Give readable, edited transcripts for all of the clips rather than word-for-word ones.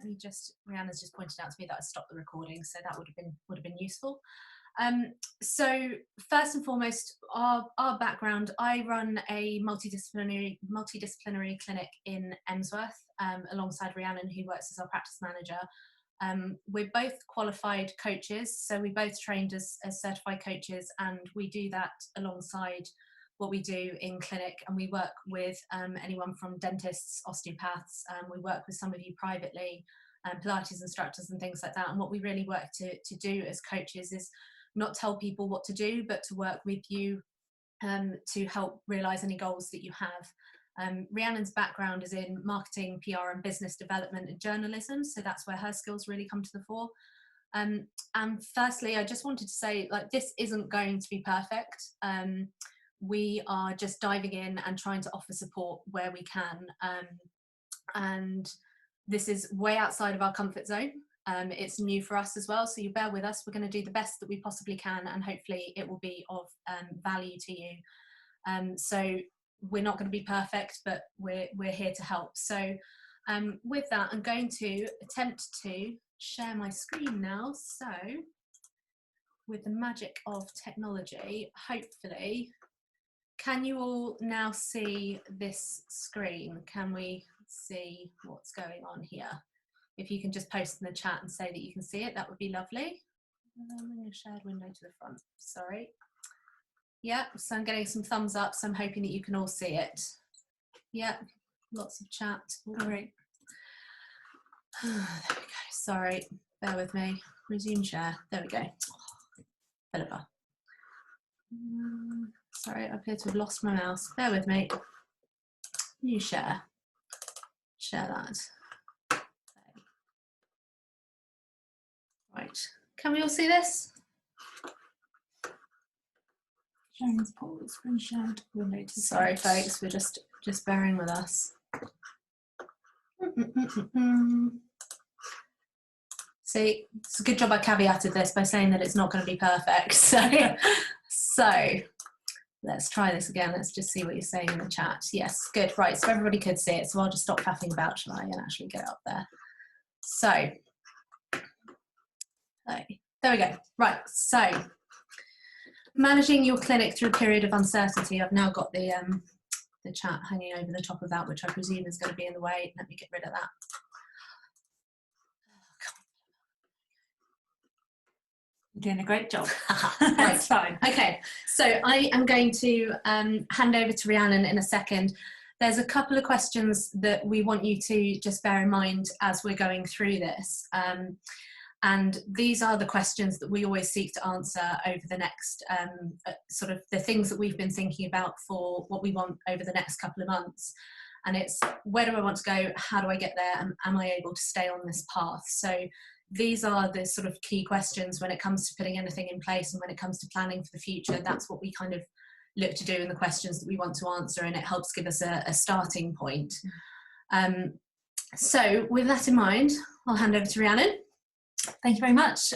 me just, Rhiannon's just pointed out to me that I stopped the recording, so that would have been useful. So first and foremost, our background, I run a multidisciplinary clinic in Emsworth, alongside Rhiannon, who works as our practice manager. We're both qualified coaches, so we both trained as certified coaches, and we do that alongside what we do in clinic, and we work with anyone from dentists, osteopaths, we work with some of you privately, Pilates instructors and things like that. And what we really work to do as coaches is not tell people what to do, but to work with you to help realise any goals that you have. Rhiannon's background is in marketing, PR and business development and journalism, so that's where her skills really come to the fore. And firstly, I just wanted to say, like, this isn't going to be perfect. We are just diving in and trying to offer support where we can. And this is way outside of our comfort zone. It's new for us as well, so you bear with us. We're going to do the best that we possibly can, and hopefully it will be of value to you. So we're not going to be perfect, but we're here to help. So with that, I'm going to attempt to share my screen now. So with the magic of technology, hopefully, can you all now see this screen? Can we see what's going on here? If you can just post in the chat and say that you can see it, that would be lovely. I'm going to shared window to the front, sorry. Yeah, so I'm getting some thumbs up, so I'm hoping that you can all see it. Yeah, lots of chat. All right. There we go, sorry, bear with me. Resume share, there we go. Philippa. Sorry, I appear to have lost my mouse. Bear with me. New share. Share that. Okay. Right. Can we all see this? Sharing's pause, screen shared. Sorry, folks, we're just bearing with us. See, it's a good job I caveated this by saying that it's not going to be perfect. So let's try this again. Let's just see what you're saying in the chat. Yes, good. Right, so everybody could see it. So I'll just stop faffing about, shall I, and actually get it up there. So, there we go. Right, so managing your clinic through a period of uncertainty. I've now got the chat hanging over the top of that, which I presume is going to be in the way. Let me get rid of that. Doing a great job. Right, fine. Okay, so I am going to hand over to Rhiannon in a second. There's a couple of questions that we want you to just bear in mind as we're going through this. And these are the questions that we always seek to answer over the next, sort of the things that we've been thinking about for what we want over the next couple of months. And it's, where do I want to go? How do I get there? And am I able to stay on this path? So these are the sort of key questions when it comes to putting anything in place, and when it comes to planning for the future. That's what we kind of look to do in the questions that we want to answer, and it helps give us a starting point. So with that in mind, I'll hand over to Rhiannon. Thank you very much.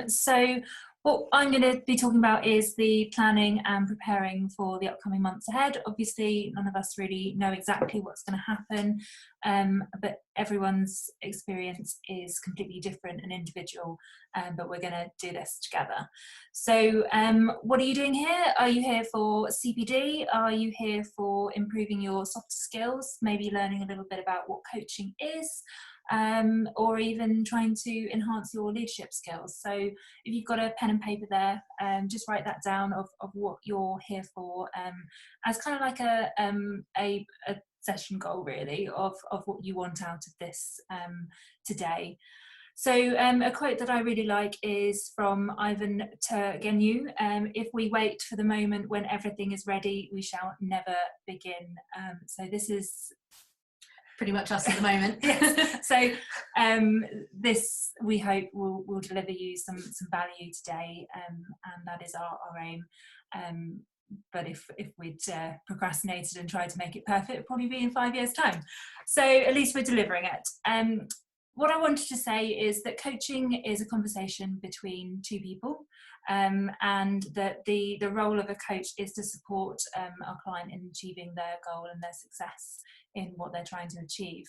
So what I'm going to be talking about is the planning and preparing for the upcoming months ahead. Obviously, none of us really know exactly what's going to happen, but everyone's experience is completely different and individual, but we're going to do this together. So what are you doing here? Are you here for CPD? Are you here for improving your soft skills, maybe learning a little bit about what coaching is? Or even trying to enhance your leadership skills. So if you've got a pen and paper there, just write that down of what you're here for, as kind of like a session goal, really, of what you want out of this today. So a quote that I really like is from Ivan Turgenev: if we wait for the moment when everything is ready, we shall never begin. So this is pretty much us at the moment. Yes. So this, we hope, will deliver you some value today, and that is our aim. But if we'd procrastinated and tried to make it perfect, it'd probably be in 5 years' time. So at least we're delivering it. What I wanted to say is that coaching is a conversation between two people, and that the role of a coach is to support our client in achieving their goal and their success in what they're trying to achieve.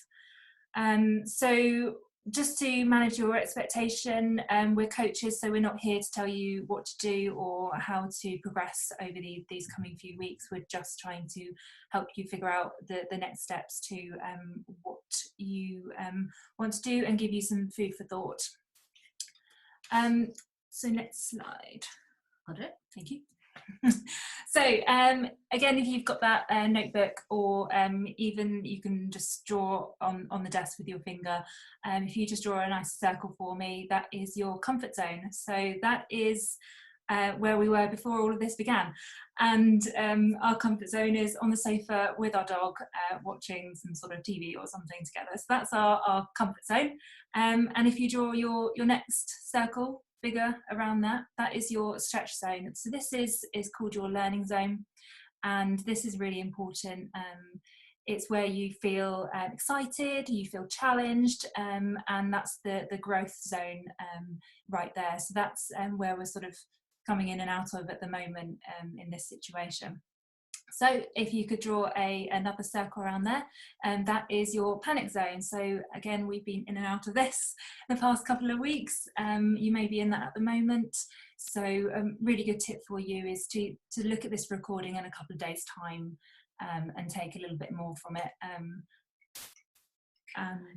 So just to manage your expectation, we're coaches, so we're not here to tell you what to do or how to progress over these coming few weeks. We're just trying to help you figure out the next steps to what you want to do and give you some food for thought. So next slide. Got it. Thank you. So again, if you've got that notebook, or even you can just draw on the desk with your finger, if you just draw a nice circle for me, that is your comfort zone. So that is where we were before all of this began, and our comfort zone is on the sofa with our dog, watching some sort of TV or something together. So that's our comfort zone, and if you draw your next circle bigger around that, that is your stretch zone. So this is called your learning zone, and this is really important. It's where you feel excited, you feel challenged, and that's the growth zone right there. So that's where we're sort of coming in and out of at the moment in this situation. So if you could draw another circle around there, and that is your panic zone. So again, we've been in and out of this the past couple of weeks. You may be in that at the moment. So a really good tip for you is to look at this recording in a couple of days' time and take a little bit more from it.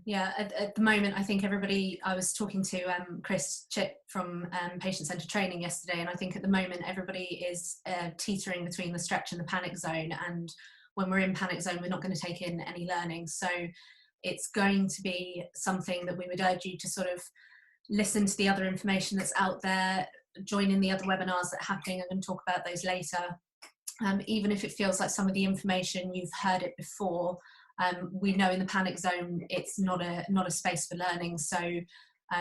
Yeah, at the moment, I think everybody, I was talking to Chris Chip from Patient Centred Training yesterday, and I think at the moment everybody is teetering between the stretch and the panic zone, and when we're in panic zone, we're not going to take in any learning. So it's going to be something that we would urge you to sort of listen to the other information that's out there, join in the other webinars that are happening. I'm going to talk about those later. Even if it feels like some of the information you've heard it before, we know in the panic zone it's not a space for learning. So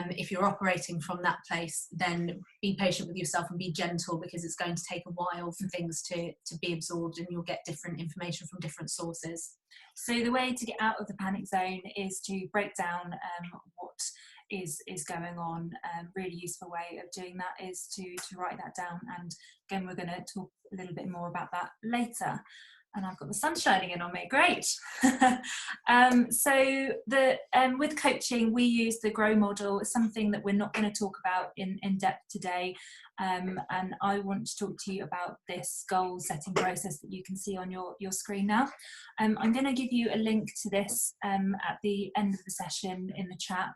if you're operating from that place, then be patient with yourself and be gentle, because it's going to take a while for things to be absorbed, and you'll get different information from different sources. So the way to get out of the panic zone is to break down what is going on. Really useful way of doing that is to write that down, and again we're going to talk a little bit more about that later. And I've got the sun shining in on me, great. So with coaching, we use the GROW model. It's something that we're not going to talk about in depth today. And I want to talk to you about this goal setting process that you can see on your screen now. I'm going to give you a link to this at the end of the session in the chat.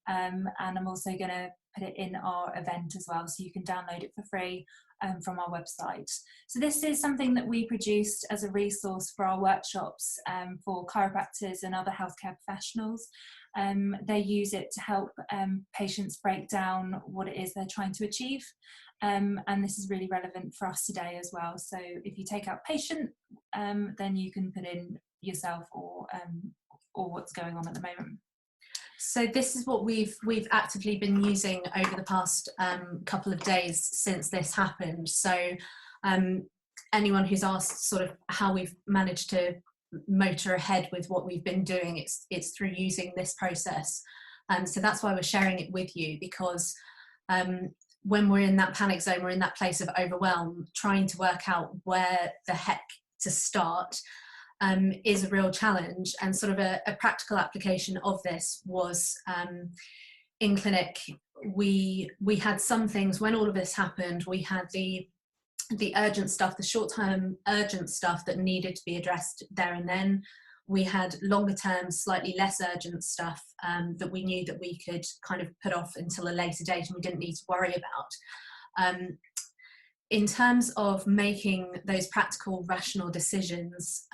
And I'm also going to put it in our event as well, so you can download it for free from our website. So this is something that we produced as a resource for our workshops for chiropractors and other healthcare professionals. They use it to help patients break down what it is they're trying to achieve. And this is really relevant for us today as well. So if you take out patient, then you can put in yourself or what's going on at the moment. So this is what we've actively been using over the past couple of days since this happened. So anyone who's asked sort of how we've managed to motor ahead with what we've been doing, it's through using this process. So that's why we're sharing it with you, because when we're in that panic zone, we're in that place of overwhelm, trying to work out where the heck to start is a real challenge. And sort of a practical application of this was in clinic, we had some things when all of this happened. We had the urgent stuff, the short-term urgent stuff that needed to be addressed there and then. We had longer term, slightly less urgent stuff that we knew that we could kind of put off until a later date and we didn't need to worry about. In terms of making those practical, rational decisions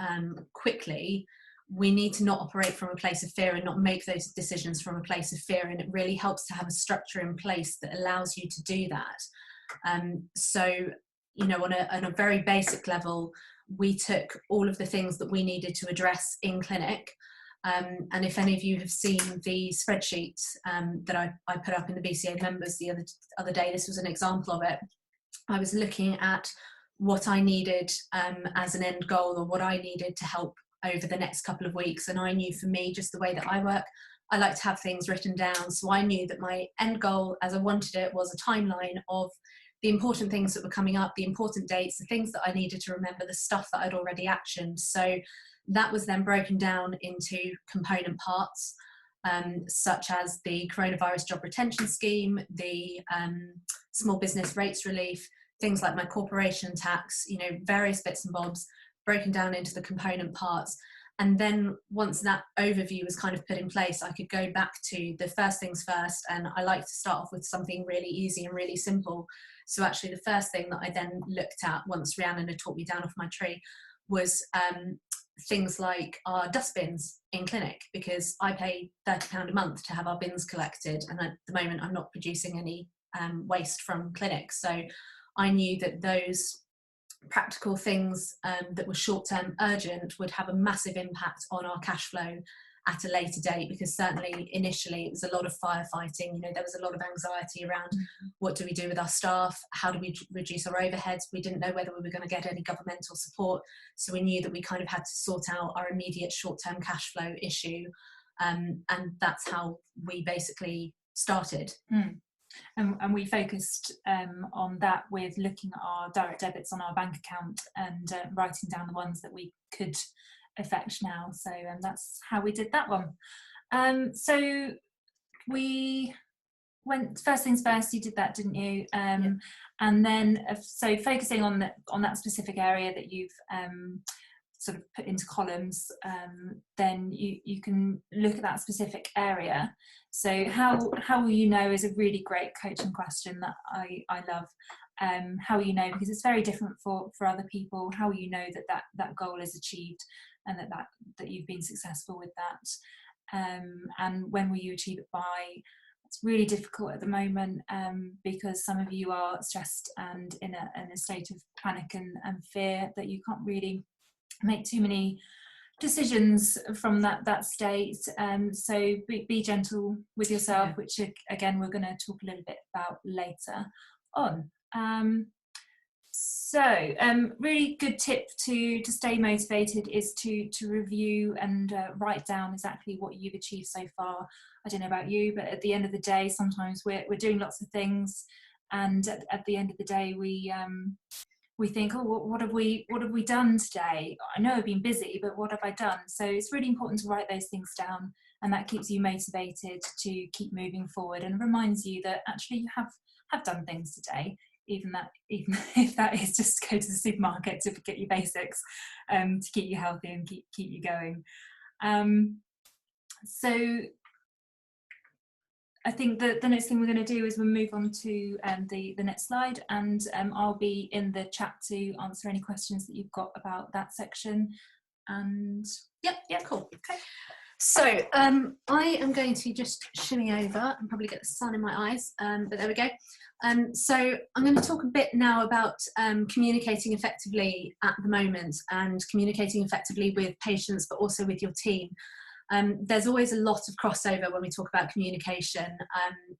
quickly, we need to not operate from a place of fear and not make those decisions from a place of fear. And it really helps to have a structure in place that allows you to do that. So, you know, on a very basic level, we took all of the things that we needed to address in clinic. And if any of you have seen the spreadsheet that I put up in the BCA members the other day, this was an example of it. I was looking at what I needed as an end goal, or what I needed to help over the next couple of weeks. And I knew, for me, just the way that I work, I like to have things written down. So I knew that my end goal, as I wanted it, was a timeline of the important things that were coming up, the important dates, the things that I needed to remember, the stuff that I'd already actioned. So that was then broken down into component parts. such as the coronavirus job retention scheme, the small business rates relief, things like my corporation tax, you know, various bits and bobs broken down into the component parts. And then once that overview was kind of put in place, I could go back to the first things first. And I like to start off with something really easy and really simple. So actually the first thing that I then looked at once Rhiannon had taught me down off my tree was things like our dustbins in clinic, because I pay £30 a month to have our bins collected. And at the moment I'm not producing any waste from clinic. So I knew that those practical things that were short-term urgent would have a massive impact on our cash flow at a later date, because certainly initially it was a lot of firefighting. You know, there was a lot of anxiety around what do we do with our staff, how do we reduce our overheads. We didn't know whether we were going to get any governmental support, so we knew that we kind of had to sort out our immediate short-term cash flow issue, and that's how we basically started. And we focused on that with looking at our direct debits on our bank account and writing down the ones that we could affect now. So that's how we did that one. So we went, first things first, you did that, didn't you? Yeah. And then so focusing on that specific area that you've sort of put into columns, then you can look at that specific area. So how will you know is a really great coaching question that I love. How will you know, because it's very different for other people, how will you know that goal is achieved and that you've been successful with that, and when will you achieve it by? It's really difficult at the moment, because some of you are stressed and in a state of panic and fear that you can't really make too many decisions from that state. So be gentle with yourself, yeah. Which again we're going to talk a little bit about later on. So really good tip to stay motivated is to review and write down exactly what you've achieved so far. I don't know about you, but at the end of the day, sometimes we're doing lots of things, and at the end of the day we think, oh, what have we done today? I know I've been busy, but what have I done? So it's really important to write those things down, and that keeps you motivated to keep moving forward and reminds you that actually you have done things today, even if that is just to go to the supermarket to get your basics, to keep you healthy and keep you going. So I think that the next thing we're going to do is we'll move on to the next slide, and I'll be in the chat to answer any questions that you've got about that section. And yeah, cool. Okay. So I am going to just shimmy over and probably get the sun in my eyes, but there we go. So I'm going to talk a bit now about communicating effectively at the moment, and communicating effectively with patients, but also with your team. There's always a lot of crossover when we talk about communication,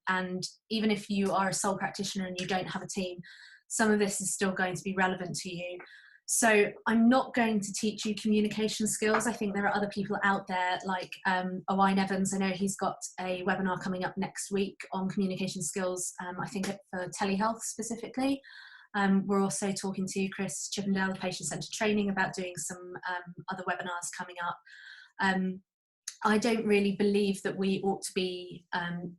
and even if you are a sole practitioner and you don't have a team, some of this is still going to be relevant to you. So I'm not going to teach you communication skills. I think there are other people out there like Owain Evans. I know he's got a webinar coming up next week on communication skills, I think for telehealth specifically. We're also talking to Chris Chippendale of Patient Centred Training about doing some other webinars coming up. I don't really believe that we ought to be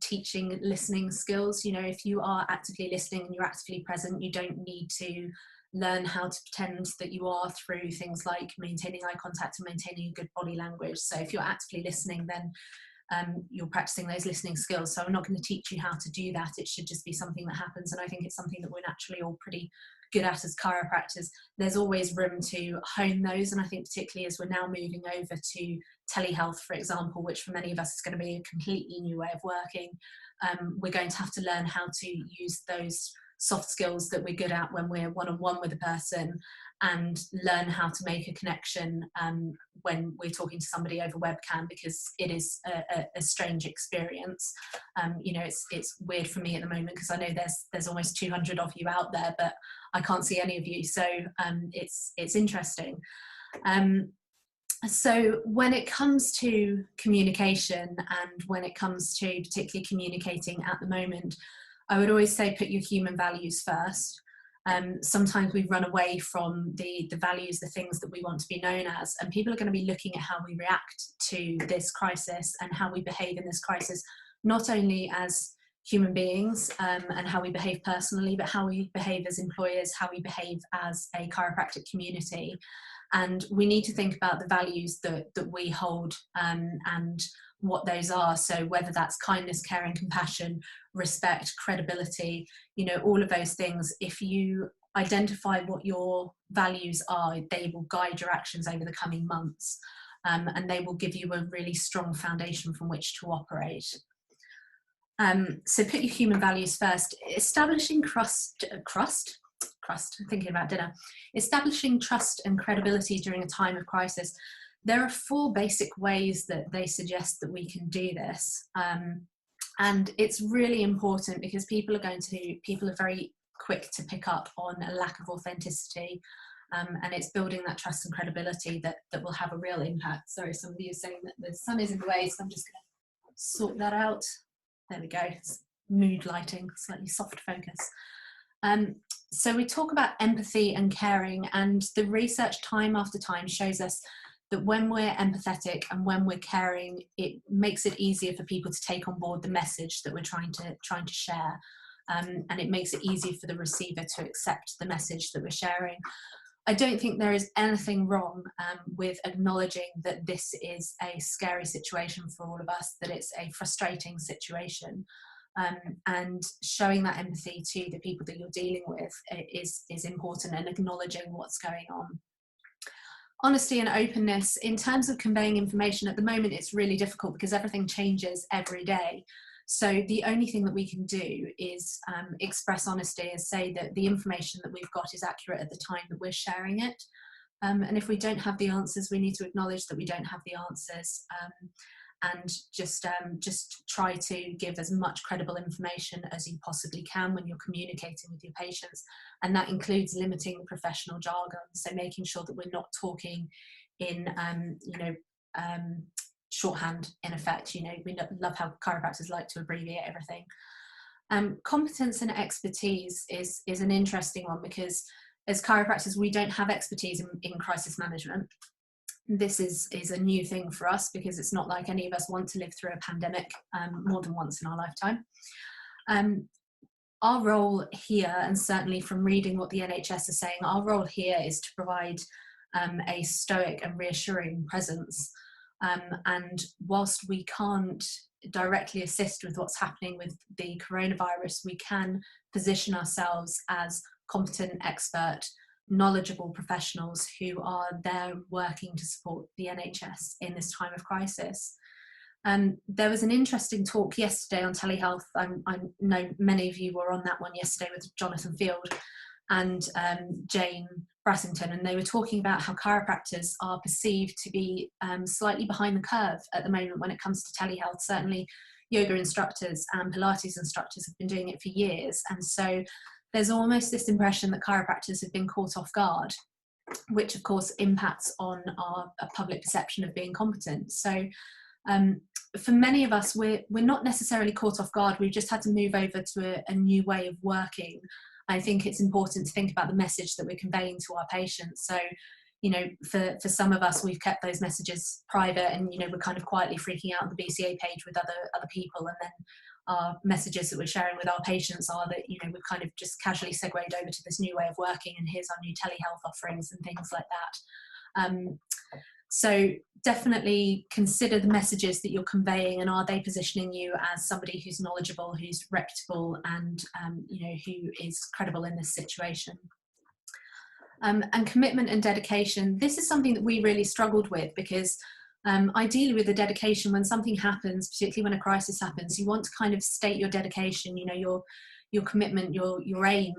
teaching listening skills. You know, if you are actively listening and you're actively present, you don't need to learn how to pretend that you are through things like maintaining eye contact and maintaining a good body language. So if you're actively listening, then you're practicing those listening skills. So I'm not going to teach you how to do that. It should just be something that happens. And I think it's something that we're naturally all pretty good at as chiropractors. There's always room to hone those. And I think particularly as we're now moving over to telehealth, for example, which for many of us is going to be a completely new way of working, we're going to have to learn how to use those soft skills that we're good at when we're one-on-one with a person, and learn how to make a connection when we're talking to somebody over webcam, because it is a strange experience. You know, it's weird for me at the moment because I know there's almost 200 of you out there, but I can't see any of you, so it's interesting. So when it comes to communication, and when it comes to particularly communicating at the moment, I would always say put your human values first. Sometimes we run away from the values, the things that we want to be known as, and people are going to be looking at how we react to this crisis and how we behave in this crisis, not only as human beings and how we behave personally, but how we behave as employers, how we behave as a chiropractic community. And we need to think about the values that we hold and what those are. So whether that's kindness, caring, compassion, respect, credibility, you know, all of those things, if you identify what your values are, they will guide your actions over the coming months, and they will give you a really strong foundation from which to operate. So put your human values first. Establishing thinking about dinner. Establishing trust and credibility during a time of crisis. There are 4 basic ways that they suggest that we can do this. And it's really important because people are very quick to pick up on a lack of authenticity. And it's building that trust and credibility that will have a real impact. Sorry, somebody is saying that the sun is in the way, so I'm just going to sort that out. There we go. It's mood lighting, slightly soft focus. So we talk about empathy and caring, and the research time after time shows us that when we're empathetic and when we're caring, it makes it easier for people to take on board the message that we're trying to share, and it makes it easier for the receiver to accept the message that we're sharing. I don't think there is anything wrong with acknowledging that this is a scary situation for all of us, that it's a frustrating situation, and showing that empathy to the people that you're dealing with is important, and acknowledging what's going on. Honesty and openness. In terms of conveying information, at the moment it's really difficult because everything changes every day. So the only thing that we can do is express honesty and say that the information that we've got is accurate at the time that we're sharing it. And if we don't have the answers, we need to acknowledge that we don't have the answers, and just try to give as much credible information as you possibly can when you're communicating with your patients. And that includes limiting the professional jargon, so making sure that we're not talking in shorthand, in effect. You know, we love how chiropractors like to abbreviate everything. Competence and expertise is an interesting one, because as chiropractors we don't have expertise in crisis management. This is a new thing for us because it's not like any of us want to live through a pandemic more than once in our lifetime. Our role here, and certainly from reading what the NHS is saying, our role here is to provide a stoic and reassuring presence. And whilst we can't directly assist with what's happening with the coronavirus, we can position ourselves as competent, expert, knowledgeable professionals who are there working to support the NHS in this time of crisis. There was an interesting talk yesterday on telehealth. I know many of you were on that one yesterday with Jonathan Field and Jane Brassington, and they were talking about how chiropractors are perceived to be slightly behind the curve at the moment when it comes to telehealth. Certainly yoga instructors and Pilates instructors have been doing it for years, and so there's almost this impression that chiropractors have been caught off guard, which of course impacts on our public perception of being competent. So for many of us, we're not necessarily caught off guard, we've just had to move over to a new way of working. I think it's important to think about the message that we're conveying to our patients. So, you know, for some of us, we've kept those messages private, and, you know, we're kind of quietly freaking out on the BCA page with other people, and then our messages that we're sharing with our patients are that, you know, we've kind of just casually segued over to this new way of working, and here's our new telehealth offerings and things like that. So definitely consider the messages that you're conveying, and are they positioning you as somebody who's knowledgeable, who's reputable, and you know, who is credible in this situation. And commitment and dedication. This is something that we really struggled with, because ideally with the dedication, when something happens, particularly when a crisis happens, you want to kind of state your dedication, you know, your commitment, your aim.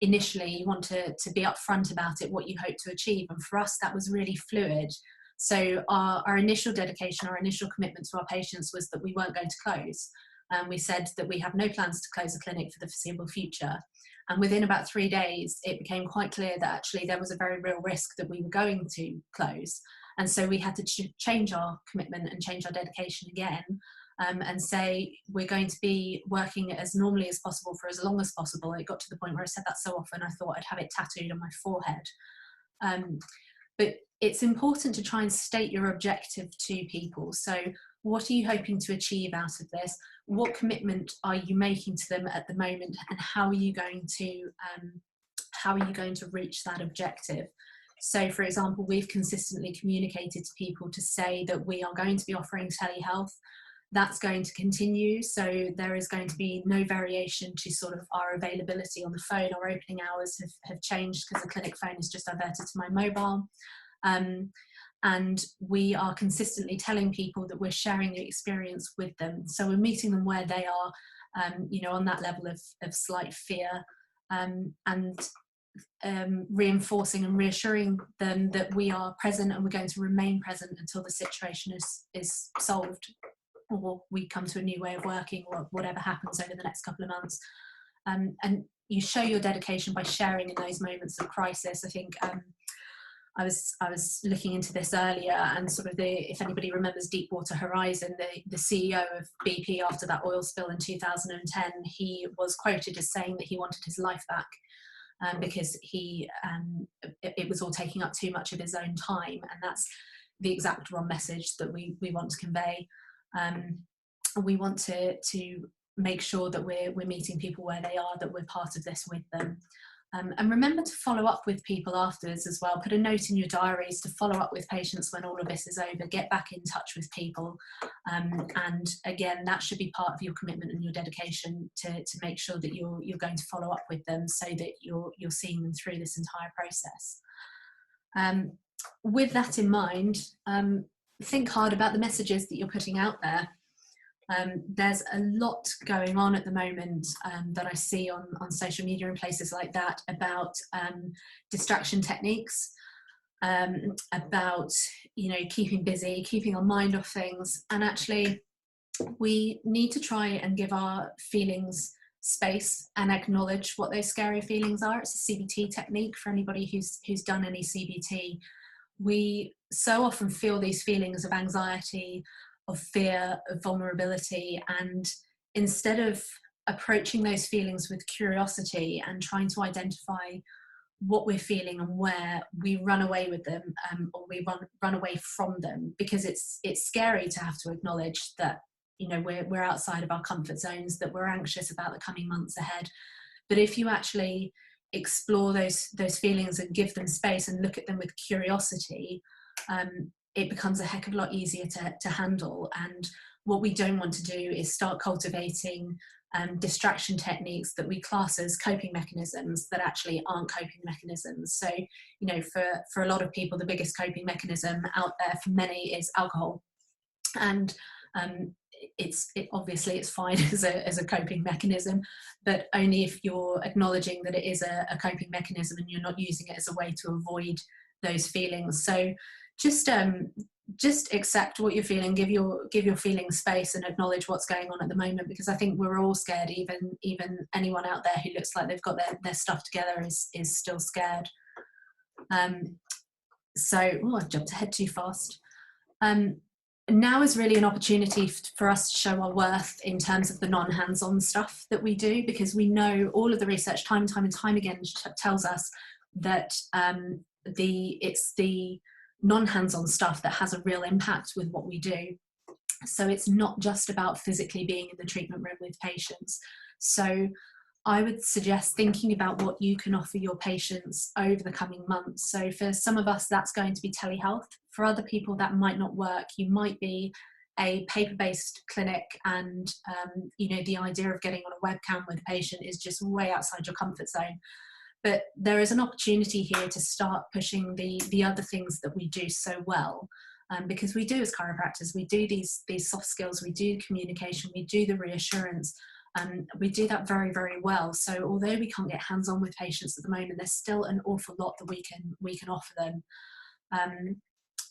Initially, you want to be upfront about it, what you hope to achieve. And for us, that was really fluid. So our initial dedication, our initial commitment to our patients was that we weren't going to close. We said that we have no plans to close a clinic for the foreseeable future. And within about 3 days, it became quite clear that actually there was a very real risk that we were going to close. And so we had to change our commitment and change our dedication again. and say we're going to be working as normally as possible for as long as possible. It got to the point where I said that so often I thought I'd have it tattooed on my forehead. But it's important to try and state your objective to people. So what are you hoping to achieve out of this? What commitment are you making to them at the moment, and how are you going to reach that objective? So, for example, we've consistently communicated to people to say that we are going to be offering telehealth. That's going to continue. So there is going to be no variation to sort of our availability on the phone. Our opening hours have changed because the clinic phone is just diverted to my mobile. And we are consistently telling people that we're sharing the experience with them. So we're meeting them where they are, on that level of slight fear, and reinforcing and reassuring them that we are present and we're going to remain present until the situation is solved, or we come to a new way of working, or whatever happens over the next couple of months. And you show your dedication by sharing in those moments of crisis. I think I was looking into this earlier, and sort of if anybody remembers Deepwater Horizon, the CEO of BP after that oil spill in 2010, he was quoted as saying that he wanted his life back, because it was all taking up too much of his own time, and that's the exact wrong message that we want to convey. We want to make sure that we're meeting people where they are, that we're part of this with them. And remember to follow up with people afterwards as well. Put a note in your diaries to follow up with patients when all of this is over. Get back in touch with people. And again, that should be part of your commitment and your dedication to make sure that you're going to follow up with them, so that you're seeing them through this entire process. With that in mind, think hard about the messages that you're putting out there. There's a lot going on at the moment that I see on social media and places like that about distraction techniques, about keeping busy, keeping our mind off things. And actually we need to try and give our feelings space and acknowledge what those scary feelings are. It's a CBT technique for anybody who's done any CBT. We so often feel these feelings of anxiety, of fear, of vulnerability, and instead of approaching those feelings with curiosity and trying to identify what we're feeling and where, we run away with them, or we run away from them, because it's scary to have to acknowledge that we're outside of our comfort zones, that we're anxious about the coming months ahead. But if you actually explore those feelings and give them space and look at them with curiosity, it becomes a heck of a lot easier to handle. And what we don't want to do is start cultivating distraction techniques that we class as coping mechanisms that actually aren't coping mechanisms. So, for a lot of people, the biggest coping mechanism out there for many is alcohol. And obviously it's fine as a coping mechanism, but only if you're acknowledging that it is a coping mechanism and you're not using it as a way to avoid those feelings. So just accept what you're feeling, give your feelings space, and acknowledge what's going on at the moment, because I think we're all scared. Even anyone out there who looks like they've got their stuff together is still scared. I've jumped ahead too fast. Now is really an opportunity for us to show our worth in terms of the non-hands-on stuff that we do, because we know all of the research time and time again tells us that it's the non-hands-on stuff that has a real impact with what we do. So it's not just about physically being in the treatment room with patients. So I would suggest thinking about what you can offer your patients over the coming months. So for some of us, that's going to be telehealth. For other people, that might not work. You might be a paper-based clinic, and the idea of getting on a webcam with a patient is just way outside your comfort zone. But there is an opportunity here to start pushing the other things that we do so well, because we do, as chiropractors, we do these soft skills, we do communication, we do the reassurance, we do that very, very well. So although we can't get hands-on with patients at the moment, there's still an awful lot that we can offer them.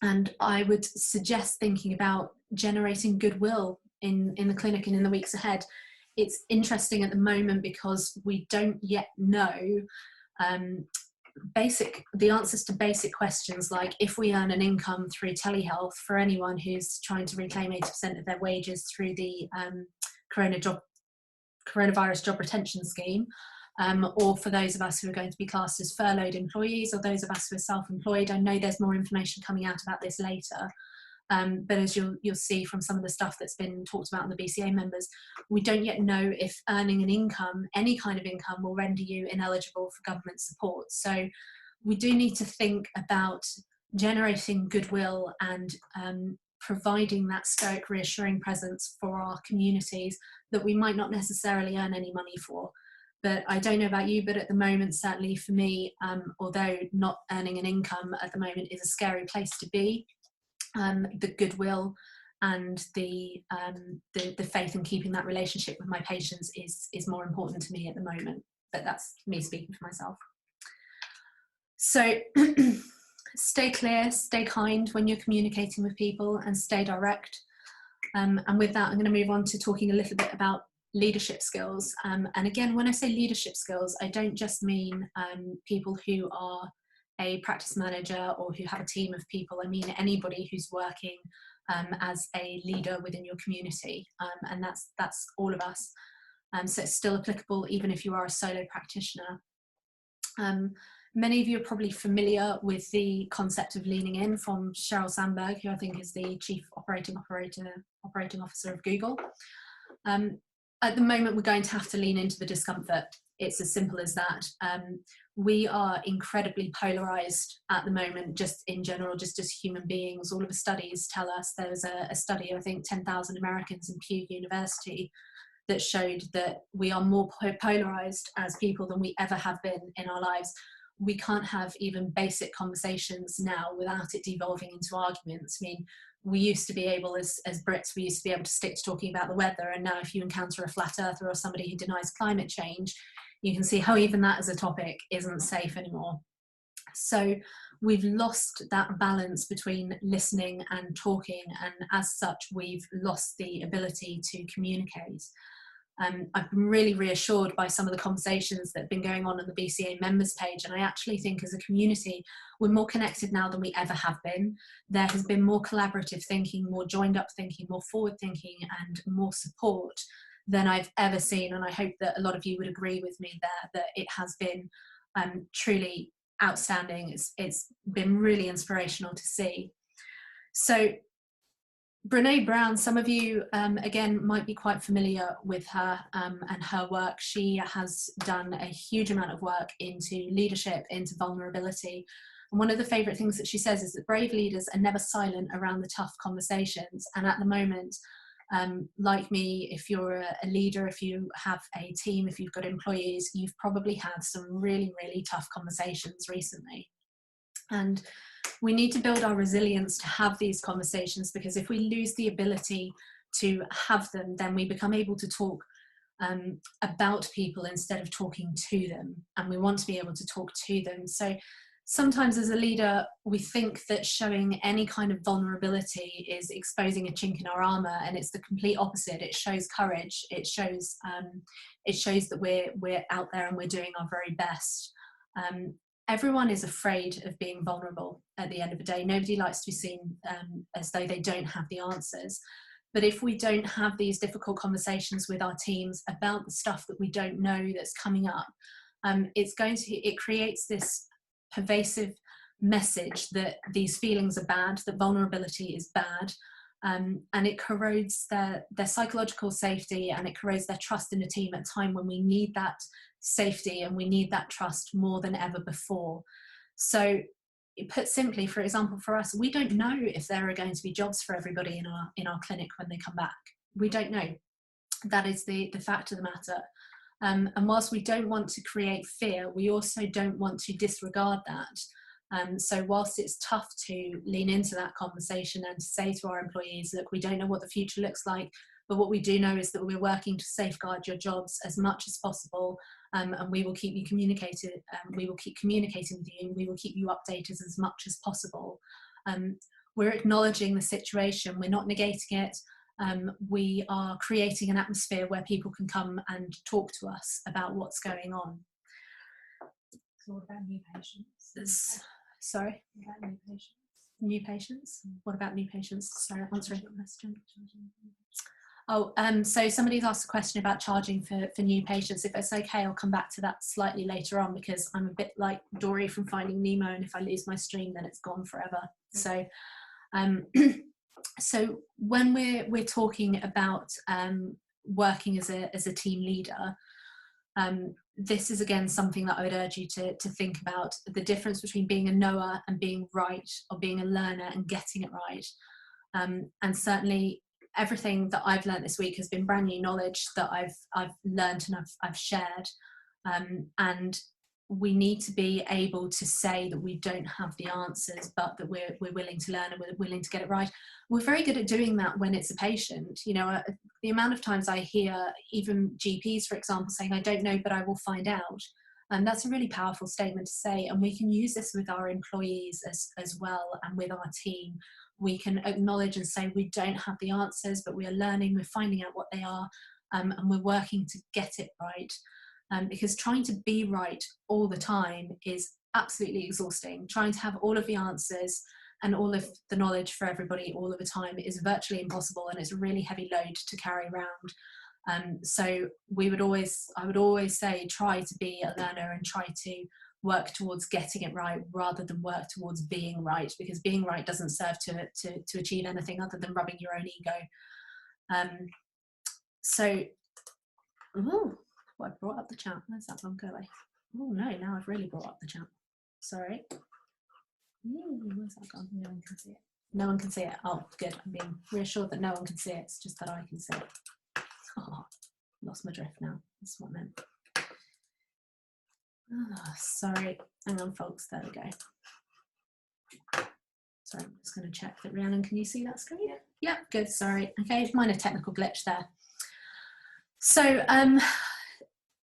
And I would suggest thinking about generating goodwill in the clinic and in the weeks ahead. It's interesting at the moment because we don't yet know the answers to basic questions like, if we earn an income through telehealth, for anyone who's trying to reclaim 80% of their wages through the coronavirus job retention scheme, or for those of us who are going to be classed as furloughed employees, or those of us who are self-employed. I know there's more information coming out about this later, but as you'll see from some of the stuff that's been talked about in the BCA members, we don't yet know if earning an income, any kind of income, will render you ineligible for government support. So we do need to think about generating goodwill and providing that stoic, reassuring presence for our communities that we might not necessarily earn any money for. But I don't know about you, but at the moment, certainly for me, although not earning an income at the moment is a scary place to be, the goodwill and the faith in keeping that relationship with my patients is more important to me at the moment. But that's me speaking for myself. So stay clear, stay kind when you're communicating with people, and stay direct. And with that, I'm going to move on to talking a little bit about leadership skills. And again, when I say leadership skills, I don't just mean people who are a practice manager or who have a team of people. I mean anybody who's working as a leader within your community, and that's all of us. So it's still applicable even if you are a solo practitioner. Many of you are probably familiar with the concept of leaning in from Sheryl Sandberg, who I think is the Chief Operating Officer of Google. At the moment, we're going to have to lean into the discomfort. It's as simple as that. We are incredibly polarized at the moment, just in general, just as human beings. All of the studies tell us. There was a study, I think 10,000 Americans in Pew University, that showed that we are more polarized as people than we ever have been in our lives. We can't have even basic conversations now without it devolving into arguments. I mean, we used to be able, as Brits, we used to be able to stick to talking about the weather, and now if you encounter a flat earther or somebody who denies climate change, you can see how even that as a topic isn't safe anymore. So we've lost that balance between listening and talking, and as such, we've lost the ability to communicate. I've been really reassured by some of the conversations that have been going on the BCA members page, and I actually think as a community we're more connected now than we ever have been. There has been more collaborative thinking, more joined up thinking, more forward thinking, and more support than I've ever seen, and I hope that a lot of you would agree with me there that it has been truly outstanding. It's been really inspirational to see. So Brene Brown, some of you, again, might be quite familiar with her and her work. She has done a huge amount of work into leadership, into vulnerability. And one of the favourite things that she says is that brave leaders are never silent around the tough conversations. And at the moment, like me, if you're a leader, if you have a team, if you've got employees, you've probably had some really, really tough conversations recently. And we need to build our resilience to have these conversations, because if we lose the ability to have them, then we become able to talk about people instead of talking to them, and we want to be able to talk to them. So sometimes as a leader, we think that showing any kind of vulnerability is exposing a chink in our armour, and it's the complete opposite. It shows courage. It shows that we're out there and we're doing our very best. Everyone is afraid of being vulnerable at the end of the day. Nobody likes to be seen as though they don't have the answers. But if we don't have these difficult conversations with our teams about the stuff that we don't know that's coming up, it creates this pervasive message that these feelings are bad, that vulnerability is bad, and it corrodes their psychological safety, and it corrodes their trust in the team at a time when we need that safety and we need that trust more than ever before. So put simply, for example, for us, we don't know if there are going to be jobs for everybody in our clinic when they come back. We don't know. That is the fact of the matter. And whilst we don't want to create fear, we also don't want to disregard that. So whilst it's tough to lean into that conversation and to say to our employees, look, we don't know what the future looks like, but what we do know is that we're working to safeguard your jobs as much as possible, and we will keep you communicated. We will keep communicating with you, and we will keep you updated as much as possible. We're acknowledging the situation. We're not negating it. We are creating an atmosphere where people can come and talk to us about what's going on. So what about new patients? Sorry? What about new patients? New patients? What about new patients? Sorry, answering the question. So somebody's asked a question about charging for new patients. If it's okay, I'll come back to that slightly later on, because I'm a bit like Dory from Finding Nemo, and if I lose my stream, then it's gone forever. So, so when we're talking about working as a team leader, this is again something that I would urge you to think about, the difference between being a knower and being right, or being a learner and getting it right. And certainly everything that I've learned this week has been brand new knowledge that I've learned and I've shared. And we need to be able to say that we don't have the answers, but that we're willing to learn and we're willing to get it right. We're very good at doing that when it's a patient. You know, the amount of times I hear even GPs, for example, saying, I don't know, but I will find out. And that's a really powerful statement to say. And we can use this with our employees as well, and with our team. We can acknowledge and say, we don't have the answers, but we are learning, we're finding out what they are, and we're working to get it right. Because trying to be right all the time is absolutely exhausting. Trying to have all of the answers and all of the knowledge for everybody all of the time is virtually impossible, and it's a really heavy load to carry around. So I would always say, try to be a learner and try to work towards getting it right rather than work towards being right, because being right doesn't serve to achieve anything other than rubbing your own ego. I brought up the chat. Where's that one going? Oh no, now I've really brought up the chat. Sorry. Where's that gone? No one can see it. No one can see it. Oh, good. I'm being reassured that no one can see it. It's just that I can see it. Oh, lost my drift now. That's what I meant. Oh, sorry. Hang on, folks. There we go. Sorry, I'm just going to check that. Rhiannon, can you see that screen? Yeah. Yeah, good. Sorry. Okay, minor technical glitch there. So,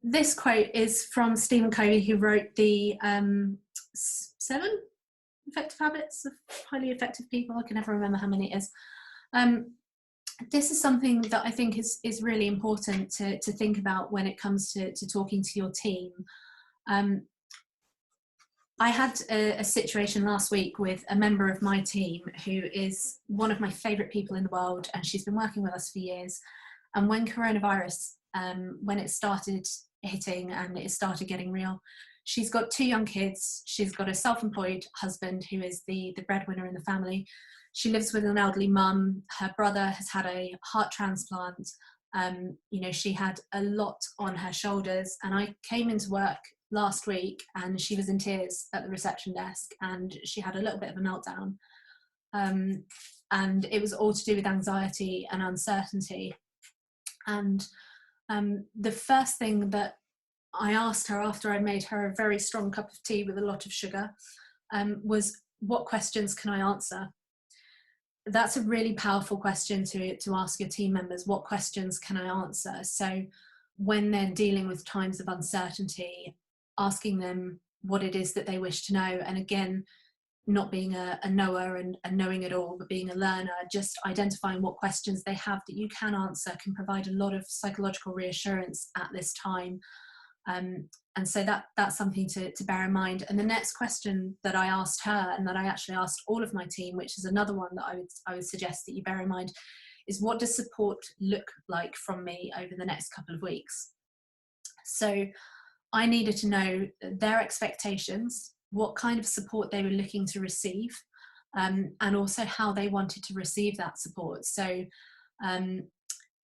this quote is from Stephen Covey, who wrote the 7 Effective Habits of Highly Effective People. I can never remember how many it is. This is something that I think is really important to think about when it comes to talking to your team. I had a situation last week with a member of my team who is one of my favourite people in the world, and she's been working with us for years. And when coronavirus, when it started hitting and it started getting real, she's got 2 young kids. She's got a self-employed husband who is the breadwinner in the family. She lives with an elderly mum. Her brother has had a heart transplant. You know, she had a lot on her shoulders, and I came into work last week and she was in tears at the reception desk, and she had a little bit of a meltdown. And it was all to do with anxiety and uncertainty. And the first thing that I asked her after I made her a very strong cup of tea with a lot of sugar was, what questions can I answer? That's a really powerful question to ask your team members. What questions can I answer? So when they're dealing with times of uncertainty, asking them what it is that they wish to know. And again, not being a knower and knowing it all, but being a learner, just identifying what questions they have that you can answer can provide a lot of psychological reassurance at this time. And so that's something to bear in mind. And the next question that I asked her, and that I actually asked all of my team, which is another one that I would suggest that you bear in mind, is, what does support look like from me over the next couple of weeks? So I needed to know their expectations, what kind of support they were looking to receive, and also how they wanted to receive that support. So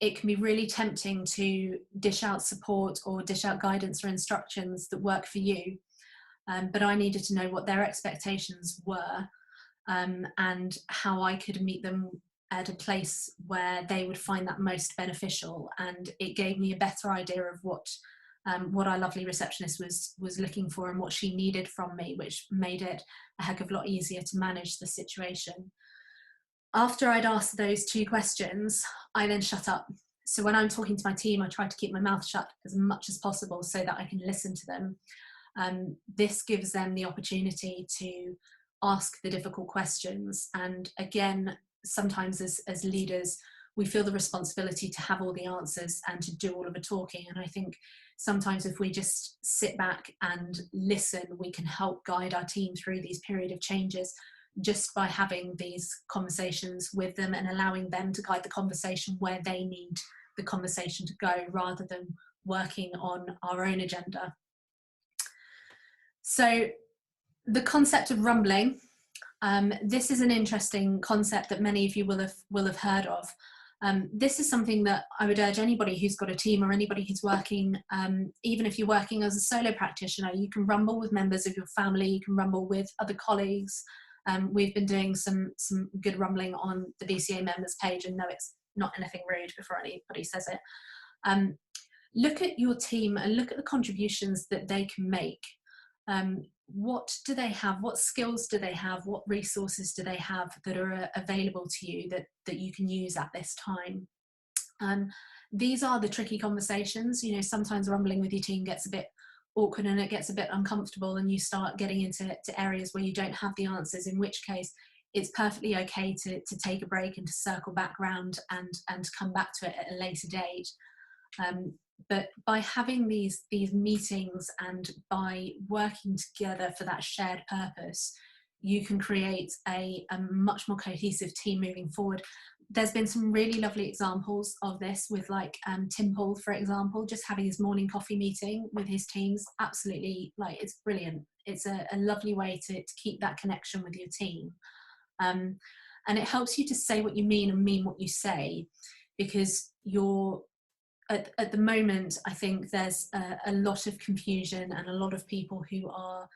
it can be really tempting to dish out support or dish out guidance or instructions that work for you. But I needed to know what their expectations were, and how I could meet them at a place where they would find that most beneficial. And it gave me a better idea of what our lovely receptionist was looking for and what she needed from me, which made it a heck of a lot easier to manage the situation. After I'd asked those 2 questions, I then shut up. So when I'm talking to my team, I try to keep my mouth shut as much as possible so that I can listen to them. This gives them the opportunity to ask the difficult questions. And again, sometimes as leaders, we feel the responsibility to have all the answers and to do all of the talking. And I think sometimes if we just sit back and listen, we can help guide our team through these period of changes just by having these conversations with them and allowing them to guide the conversation where they need the conversation to go, rather than working on our own agenda. So the concept of rumbling, this is an interesting concept that many of you will have heard of. This is something that I would urge anybody who's got a team or anybody who's working, even if you're working as a solo practitioner, you can rumble with members of your family, you can rumble with other colleagues. We've been doing some good rumbling on the BCA members page, and no, it's not anything rude before anybody says it. Look at your team and look at the contributions that they can make. What do they have? What skills do they have? What resources do they have that are available to you that you can use at this time? These are the tricky conversations. You know, sometimes rumbling with your team gets a bit awkward and it gets a bit uncomfortable, and you start getting into areas where you don't have the answers, in which case it's perfectly okay to take a break and to circle back round and come back to it at a later date. But by having these meetings and by working together for that shared purpose, you can create a much more cohesive team moving forward. There's been some really lovely examples of this with, like, Tim Paul, for example, just having his morning coffee meeting with his teams. Absolutely, like, it's brilliant. It's a lovely way to keep that connection with your team. And it helps you to say what you mean and mean what you say, because you're, at the moment, I think there's a lot of confusion and a lot of people who are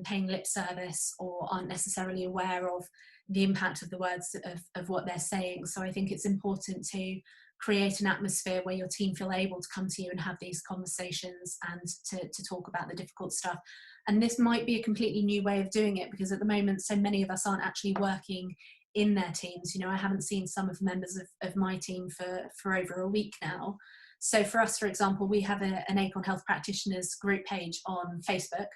paying lip service or aren't necessarily aware of the impact of the words of what they're saying. So I think it's important to create an atmosphere where your team feel able to come to you and have these conversations and to talk about the difficult stuff. And this might be a completely new way of doing it, because at the moment so many of us aren't actually working in their teams. You know, I haven't seen some of the members of my team for over a week now. So for us, for example, we have an Acorn Health Practitioners group page on Facebook.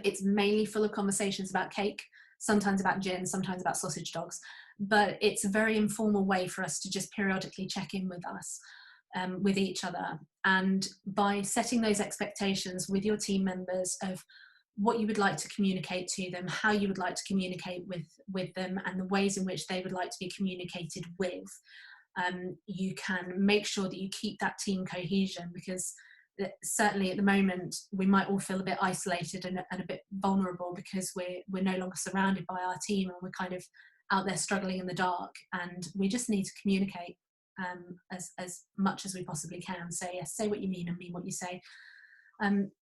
It's mainly full of conversations about cake, sometimes about gin, sometimes about sausage dogs, but it's a very informal way for us to just periodically check in with us, with each other. And by setting those expectations with your team members of what you would like to communicate to them, how you would like to communicate with them, and the ways in which they would like to be communicated with, you can make sure that you keep that team cohesion, because certainly at the moment we might all feel a bit isolated and a bit vulnerable because we're no longer surrounded by our team and we're kind of out there struggling in the dark, and we just need to communicate as much as we possibly can. So yes, say what you mean and mean what you say.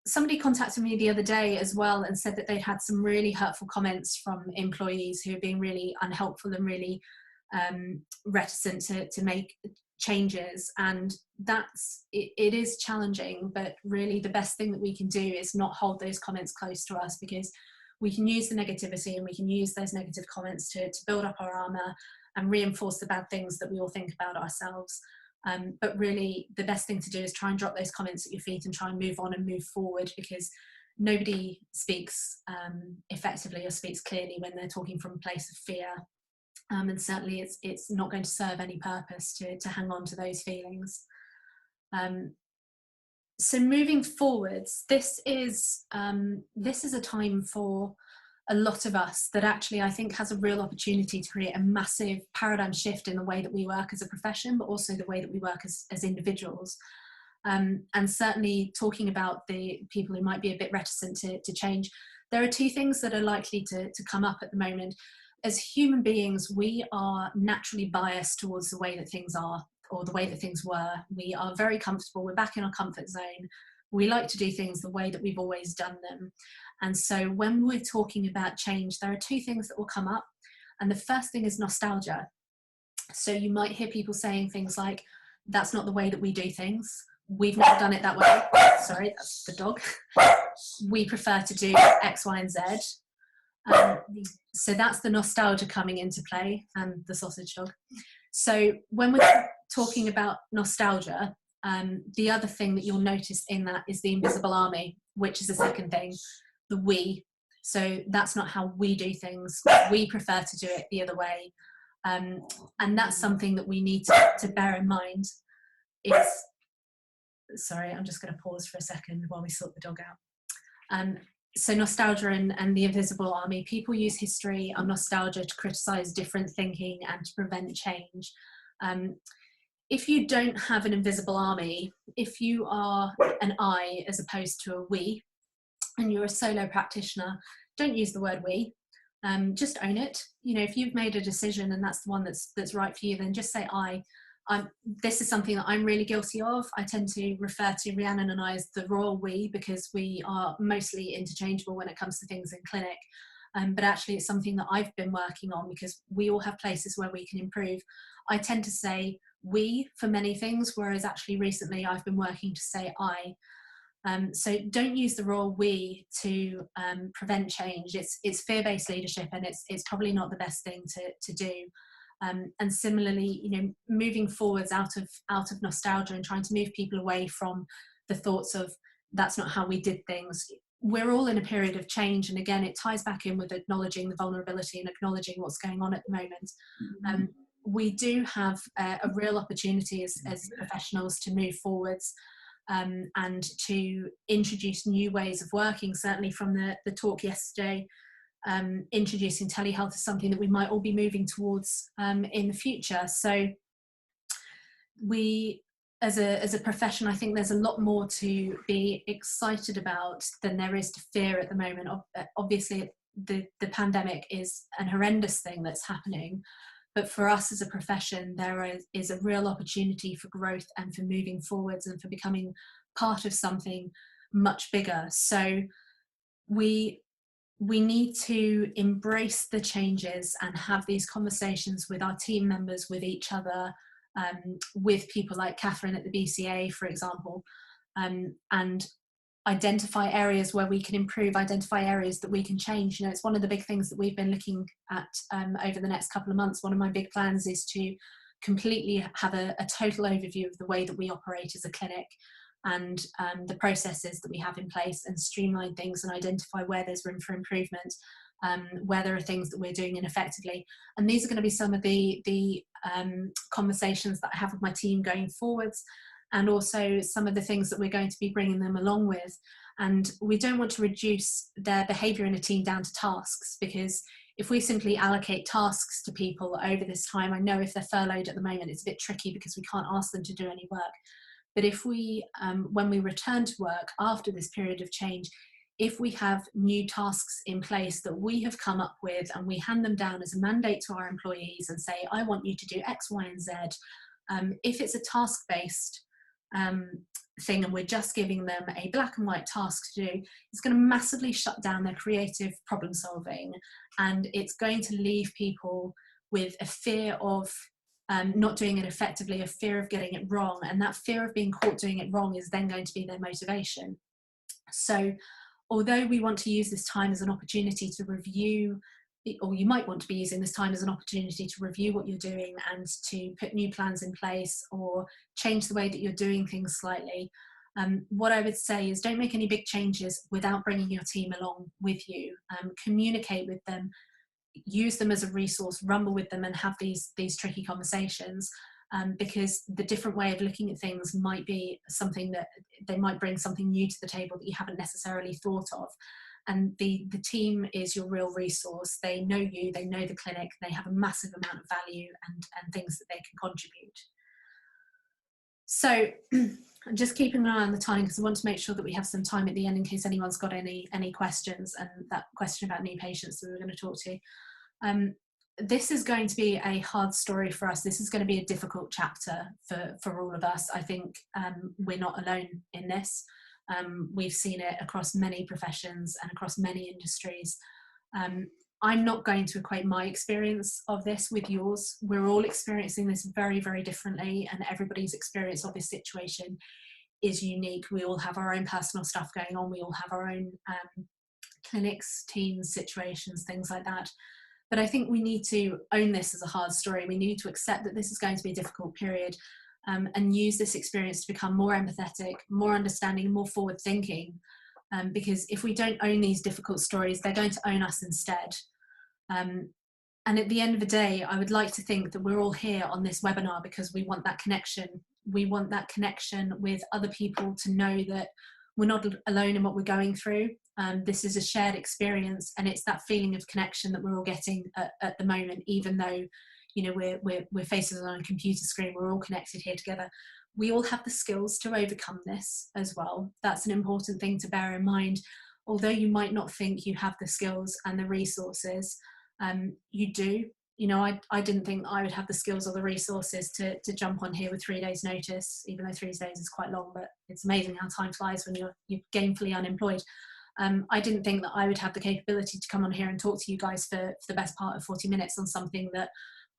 Somebody contacted me the other day as well and said that they'd had some really hurtful comments from employees who are being really unhelpful and really reticent to make changes, and it is challenging, but really the best thing that we can do is not hold those comments close to us, because we can use the negativity and we can use those negative comments to build up our armour and reinforce the bad things that we all think about ourselves. But really the best thing to do is try and drop those comments at your feet and try and move on and move forward, because nobody speaks effectively or speaks clearly when they're talking from a place of fear. And certainly it's not going to serve any purpose to hang on to those feelings. So moving forwards, this is a time for a lot of us that actually I think has a real opportunity to create a massive paradigm shift in the way that we work as a profession, but also the way that we work as individuals. And certainly talking about the people who might be a bit reticent to change, there are two things that are likely to come up at the moment. As human beings, we are naturally biased towards the way that things are or the way that things were. We are very comfortable. We're back in our comfort zone. We like to do things the way that we've always done them. And so when we're talking about change, there are two things that will come up. And the first thing is nostalgia. So you might hear people saying things like, that's not the way that we do things. We've never done it that way. Sorry, that's the dog. We prefer to do X, Y, and Z. So that's the nostalgia coming into play, and the sausage dog. So when we're talking about nostalgia, the other thing that you'll notice in that is the invisible army, which is the second thing, the we. So that's not how we do things. We prefer to do it the other way. And that's something that we need to bear in mind. Sorry, I'm just going to pause for a second while we sort the dog out. So nostalgia and the invisible army. People use history and nostalgia to criticise different thinking and to prevent change. If you don't have an invisible army, if you are an I as opposed to a we, and you're a solo practitioner, don't use the word we. Just own it. You know, if you've made a decision and that's the one that's right for you, then just say this is something that I'm really guilty of. I tend to refer to Rhiannon and I as the royal we, because we are mostly interchangeable when it comes to things in clinic. But actually it's something that I've been working on, because we all have places where we can improve. I tend to say we for many things, whereas actually recently I've been working to say I. So don't use the royal we to prevent change. It's fear-based leadership, and it's probably not the best thing to do. And similarly, you know, moving forwards out of nostalgia and trying to move people away from the thoughts of that's not how we did things. We're all in a period of change, and again, it ties back in with acknowledging the vulnerability and acknowledging what's going on at the moment. We do have a real opportunity as professionals to move forwards and to introduce new ways of working. Certainly from the talk yesterday, introducing telehealth is something that we might all be moving towards in the future. So we, as a profession, I think there's a lot more to be excited about than there is to fear at the moment. Obviously, the pandemic is an horrendous thing that's happening, but for us as a profession, there is a real opportunity for growth and for moving forwards and for becoming part of something much bigger. So we need to embrace the changes and have these conversations with our team members, with each other, with people like Catherine at the BCA, for example, and identify areas where we can improve, identify areas that we can change. You know, it's one of the big things that we've been looking at over the next couple of months. One of my big plans is to completely have a total overview of the way that we operate as a clinic, and the processes that we have in place, and streamline things and identify where there's room for improvement, where there are things that we're doing ineffectively. And these are going to be some of the conversations that I have with my team going forwards, and also some of the things that we're going to be bringing them along with. And we don't want to reduce their behaviour in a team down to tasks, because if we simply allocate tasks to people over this time, I know if they're furloughed at the moment, it's a bit tricky because we can't ask them to do any work. But if we, when we return to work after this period of change, if we have new tasks in place that we have come up with and we hand them down as a mandate to our employees and say, I want you to do X, Y, and Z, if it's a task-based thing and we're just giving them a black and white task to do, it's going to massively shut down their creative problem solving, and it's going to leave people with a fear of not doing it effectively, a fear of getting it wrong, and that fear of being caught doing it wrong is then going to be their motivation. So although we want to use this time as an opportunity to review, or you might want to be using this time as an opportunity to review what you're doing and to put new plans in place or change the way that you're doing things slightly, what I would say is don't make any big changes without bringing your team along with you. Communicate with them, use them as a resource, rumble with them, and have these tricky conversations, because the different way of looking at things might be something that they might bring something new to the table that you haven't necessarily thought of. And the team is your real resource. They know you, they know the clinic, they have a massive amount of value and things that they can contribute. So I'm just keeping an eye on the time because I want to make sure that we have some time at the end in case anyone's got any questions, and that question about new patients that we were going to talk to. This is going to be a hard story for us. This is going to be a difficult chapter for all of us. I think we're not alone in this. We've seen it across many professions and across many industries. I'm not going to equate my experience of this with yours. We're all experiencing this very, very differently, and everybody's experience of this situation is unique. We all have our own personal stuff going on. We all have our own clinics, teams, situations, things like that. But I think we need to own this as a hard story. We need to accept that this is going to be a difficult period, and use this experience to become more empathetic, more understanding, more forward thinking. Because if we don't own these difficult stories, they're going to own us instead. And at the end of the day, I would like to think that we're all here on this webinar because we want that connection. We want that connection with other people to know that we're not alone in what we're going through. This is a shared experience, and it's that feeling of connection that we're all getting at the moment, even though, you know, we're faces on a computer screen, we're all connected here together. We all have the skills to overcome this as well. That's an important thing to bear in mind. Although you might not think you have the skills and the resources, you do. You know, I didn't think I would have the skills or the resources to jump on here with 3 days notice, even though 3 days is quite long, but it's amazing how time flies when you're gainfully unemployed. I didn't think that I would have the capability to come on here and talk to you guys for the best part of 40 minutes on something that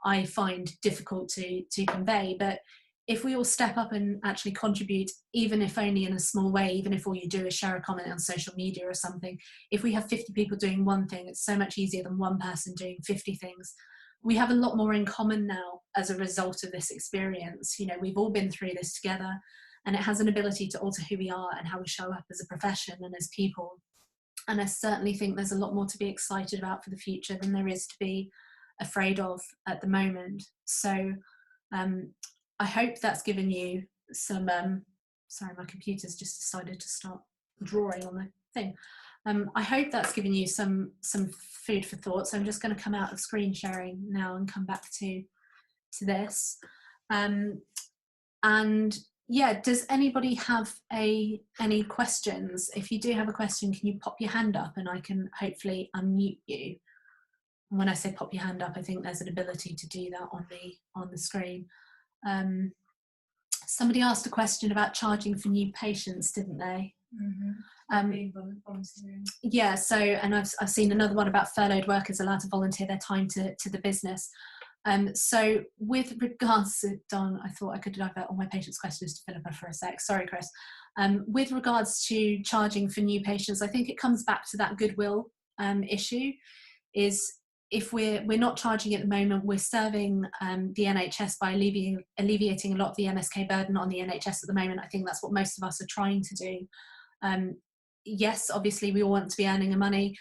I find difficult to convey. But if we all step up and actually contribute, even if only in a small way, even if all you do is share a comment on social media or something, if we have 50 people doing one thing, it's so much easier than one person doing 50 things. We have a lot more in common now as a result of this experience. You know, we've all been through this together, and it has an ability to alter who we are and how we show up as a profession and as people. And I certainly think there's a lot more to be excited about for the future than there is to be afraid of at the moment. So I hope that's given you some, sorry, my computer's just decided to start drawing on the thing. I hope that's given you some food for thought. So I'm just going to come out of screen sharing now and come back to this. And yeah, does anybody have any questions? If you do have a question, can you pop your hand up and I can hopefully unmute you? And when I say pop your hand up, I think there's an ability to do that on the screen. Somebody asked a question about charging for new patients, didn't they? Mm-hmm. Yeah, so, and I've seen another one about furloughed workers allowed to volunteer their time to the business. So with regards to, Don, I thought I could divert all my patients' questions to Philippa for a sec. Sorry, Chris. With regards to charging for new patients, I think it comes back to that goodwill issue. Is if we're not charging at the moment, we're serving the NHS by alleviating a lot of the MSK burden on the NHS at the moment. I think that's what most of us are trying to do. Yes, obviously we all want to be earning money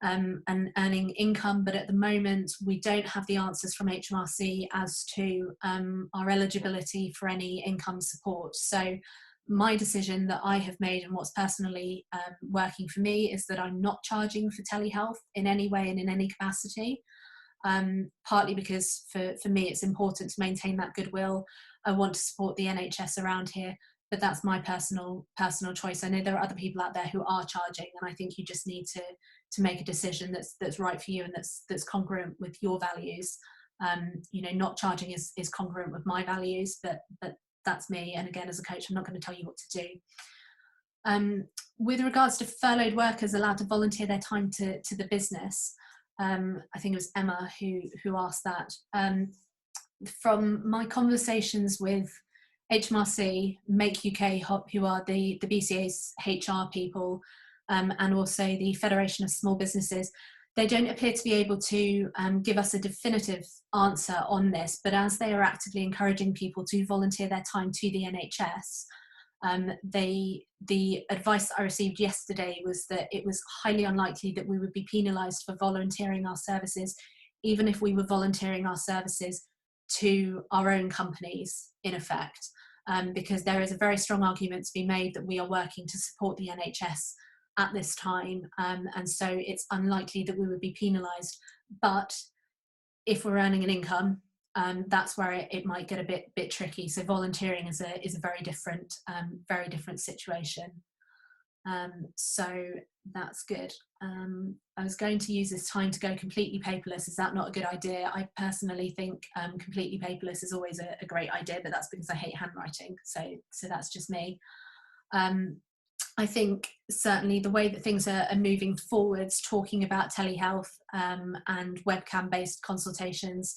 and earning income, but at the moment we don't have the answers from HMRC as to our eligibility for any income support. So my decision that I have made and what's personally working for me is that I'm not charging for telehealth in any way and in any capacity, partly because for me it's important to maintain that goodwill. I want to support the NHS around here, but that's my personal choice. I know there are other people out there who are charging, and I think you just need to make a decision that's right for you and that's congruent with your values. You know, not charging is congruent with my values, but that's me. And again, as a coach, I'm not going to tell you what to do. With regards to furloughed workers allowed to volunteer their time to the business, I think it was Emma who asked that. From my conversations with HMRC, Make UK, who are the BCA's HR people, and also the Federation of Small Businesses, they don't appear to be able to give us a definitive answer on this, but as they are actively encouraging people to volunteer their time to the NHS, the advice that I received yesterday was that it was highly unlikely that we would be penalised for volunteering our services, even if we were volunteering our services to our own companies, in effect, because there is a very strong argument to be made that we are working to support the NHS at this time, and so it's unlikely that we would be penalised. But if we're earning an income, that's where it might get a bit tricky. So volunteering is a very different situation. So that's good. I was going to use this time to go completely paperless. Is that not a good idea? I personally think completely paperless is always a great idea, but that's because I hate handwriting. So that's just me. I think certainly the way that things are moving forwards, talking about telehealth and webcam-based consultations,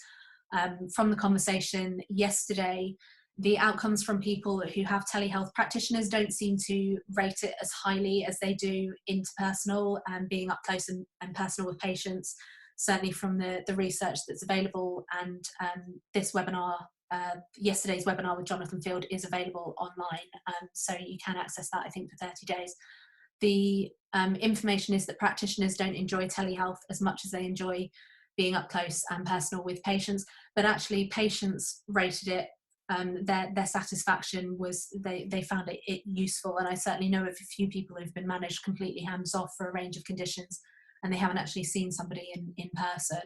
from the conversation yesterday, the outcomes from people who have telehealth practitioners don't seem to rate it as highly as they do interpersonal and being up close and personal with patients, certainly from the research that's available. And this webinar, yesterday's webinar with Jonathan Field, is available online, so you can access that, I think, for 30 days. The information is that practitioners don't enjoy telehealth as much as they enjoy being up close and personal with patients, but actually patients rated it, their satisfaction was they found it useful. And I certainly know of a few people who've been managed completely hands off for a range of conditions, and they haven't actually seen somebody in person.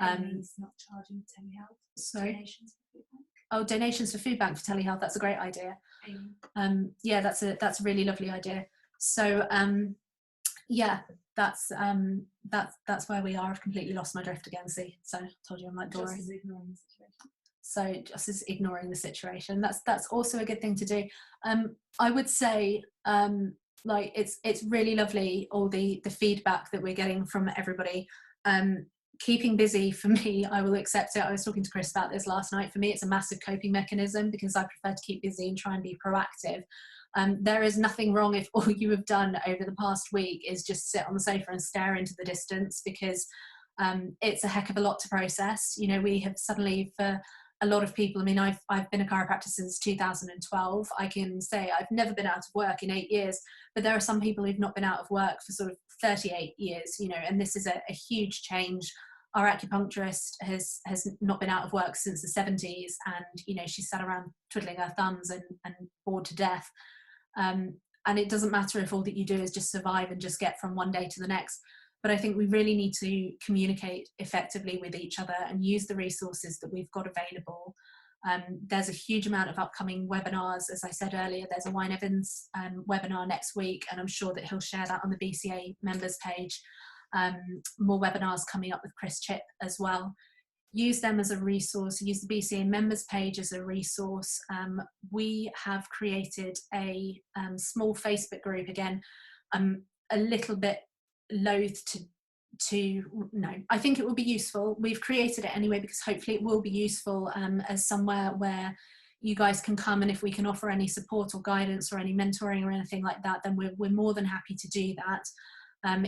He's not charging telehealth. Sorry? Donations for food bank. Oh, donations for food bank for telehealth. That's a great idea. Yeah, that's a really lovely idea. So yeah, that's where we are. I've completely lost my drift again. See, so I told you I'm like Dory. Just as ignoring the situation. So just as ignoring the situation. That's also a good thing to do. I would say like it's really lovely, all the feedback that we're getting from everybody. Keeping busy, for me, I will accept it. I was talking to Chris about this last night. For me, it's a massive coping mechanism because I prefer to keep busy and try and be proactive. There is nothing wrong if all you have done over the past week is just sit on the sofa and stare into the distance, because it's a heck of a lot to process. You know, we have suddenly, for a lot of people, I mean, I've been a chiropractor since 2012. I can say I've never been out of work in 8 years, but there are some people who've not been out of work for sort of 38 years, you know, and this is a huge change. Our acupuncturist has not been out of work since the 70s, and, you know, she sat around twiddling her thumbs and bored to death. And it doesn't matter if all that you do is just survive and just get from one day to the next. But I think we really need to communicate effectively with each other and use the resources that we've got available. There's a huge amount of upcoming webinars. As I said earlier, there's a Wine Evans webinar next week, and I'm sure that he'll share that on the BCA members page. More webinars coming up with Chris Chip as well. Use them as a resource, use the BCA members page as a resource. We have created a small Facebook group. Again, a little bit loath no, I think it will be useful. We've created it anyway because hopefully it will be useful as somewhere where you guys can come, and if we can offer any support or guidance or any mentoring or anything like that, then we're more than happy to do that.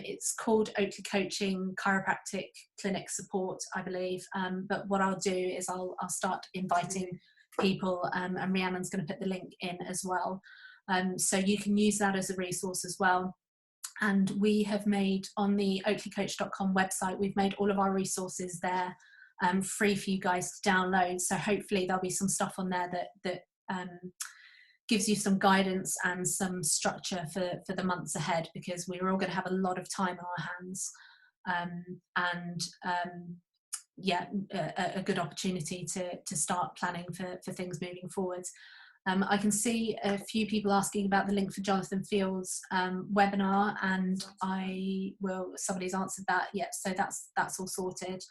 It's called Oakley Coaching Chiropractic Clinic Support, I believe. But what I'll do is I'll start inviting people, and Rhiannon's going to put the link in as well. So you can use that as a resource as well. And we have made, on the oakleycoach.com website, we've made all of our resources there free for you guys to download. So hopefully there'll be some stuff on there that gives you some guidance and some structure for the months ahead, because we're all going to have a lot of time on our hands, yeah, a good opportunity to start planning for things moving forwards. I can see a few people asking about the link for Jonathan Field's webinar, and somebody's answered that. Yep, so that's all sorted.